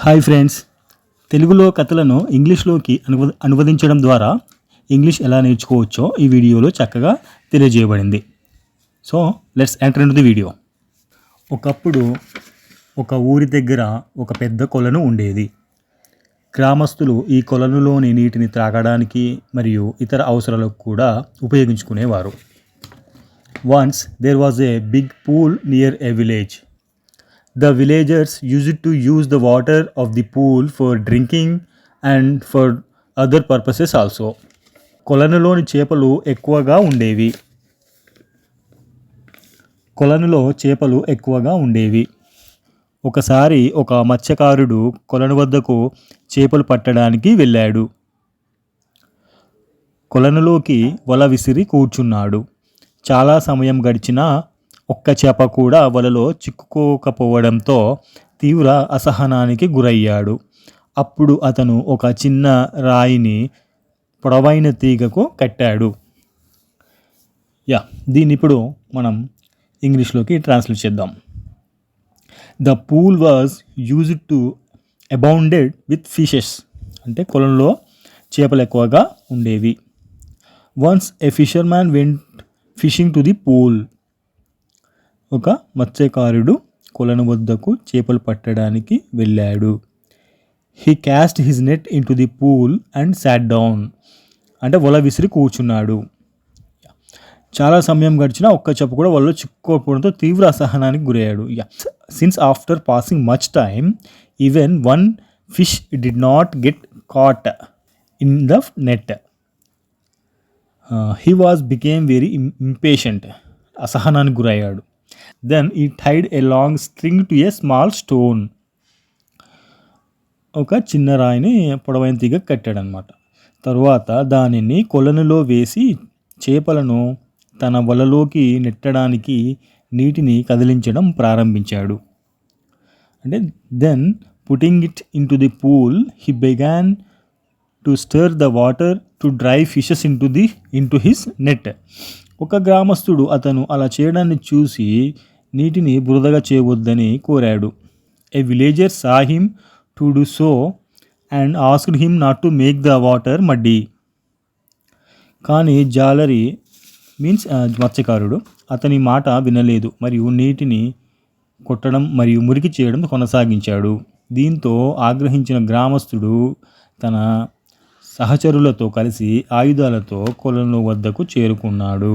Hi friends, తెలుగులో కథలను ఇంగ్లీష్లోకి అనువదించడం ద్వారా ఇంగ్లీష్ ఎలా నేర్చుకోవచ్చో ఈ వీడియోలో చక్కగా తెలియజేయబడింది. So let's enter into the video. ఒకప్పుడు ఒక ఊరి దగ్గర ఒక పెద్ద కొలను ఉండేది. గ్రామస్తులు ఈ కొలనులోని నీటిని త్రాగడానికి మరియు ఇతర అవసరాలకు కూడా ఉపయోగించుకునేవారు. Once there was a big pool near a village. The villagers used to use the water of the pool for drinking and for other purposes also. కొలనులోని చేపలు ఎక్కువగా ఉండేవి. ఒకసారి ఒక మత్స్యకారుడు కొలను వద్దకు చేపలు పట్టడానికి వెళ్ళాడు. కొలనులోకి వల విసిరి కూర్చున్నాడు. చాలా సమయం గడిచినా ఒక్క చేప కూడా వలలో చిక్కుకోకపోవడంతో తీవ్ర అసహనానికి గురయ్యాడు. అప్పుడు అతను ఒక చిన్న రాయిని పొడవైన తీగకు కట్టాడు. దీన్ని ఇప్పుడు మనం ఇంగ్లీష్లోకి ట్రాన్స్లేట్ చేద్దాం. The pool was used to abounded with fishes. అంటే కొలంలో చేపలు ఎక్కువగా ఉండేవి. Once A fisherman vent fishing to the pool. ఒక మత్స్యకారుడు కొలను వద్దకు చేపలు పట్టడానికి వెళ్ళాడు. He caste his net in to the pool and sat down. అంటే వల విసిరి కూర్చున్నాడు. చాలా సమయం గడిచినా ఒక్క చేప కూడా వలలో చిక్కుకోకపోవడంతో తీవ్ర అసహనానికి గురయ్యాడు. Since after passing much time even one fish did not get caught in the net. He became very impatient. అసహనానికి గురయ్యాడు. Then he tied a long string to a small stone. ఒక చిన్న రాయిని పొడవైన తీగ కట్టాడనమాట. తరువాత దానిని కొలనులో వేసి చేపలను తన వలలోకి నెట్టడానికి నీటిని కదిలించడం ప్రారంభించాడు. అంటే then putting it into the pool he began to stir the water to dry fishes into his net. ఒక గ్రామస్తుడు అతను అలా చేయడాన్ని చూసి నీటిని బురదగా చేయవద్దని కోరాడు. A villager saw him to do so and asked him not to make the water muddy. కానీ జాలరీ మత్స్యకారుడు అతని మాట వినలేదు మరియు నీటిని కొట్టడం మరియు మురికి చేయడం కొనసాగించాడు. దీంతో ఆగ్రహించిన గ్రామస్తుడు తన సహచరులతో కలిసి ఆయుధాలతో కొలను వద్దకు చేరుకున్నాడు.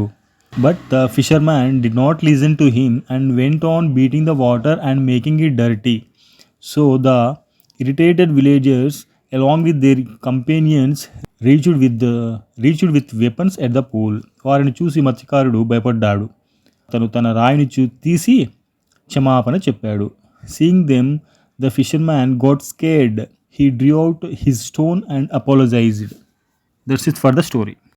But the fisherman did not listen to him and went on beating the water and making it dirty. So the irritated villagers along with their companions reached with weapons at the pool. వారిని చూసి మత్స్యకారుడు భయపడ్డాడు. అతను తన రాయిని తీసి క్షమాపణ చెప్పాడు. Seeing them the fisherman got scared. He drew out his stone and apologized. That's it for the story.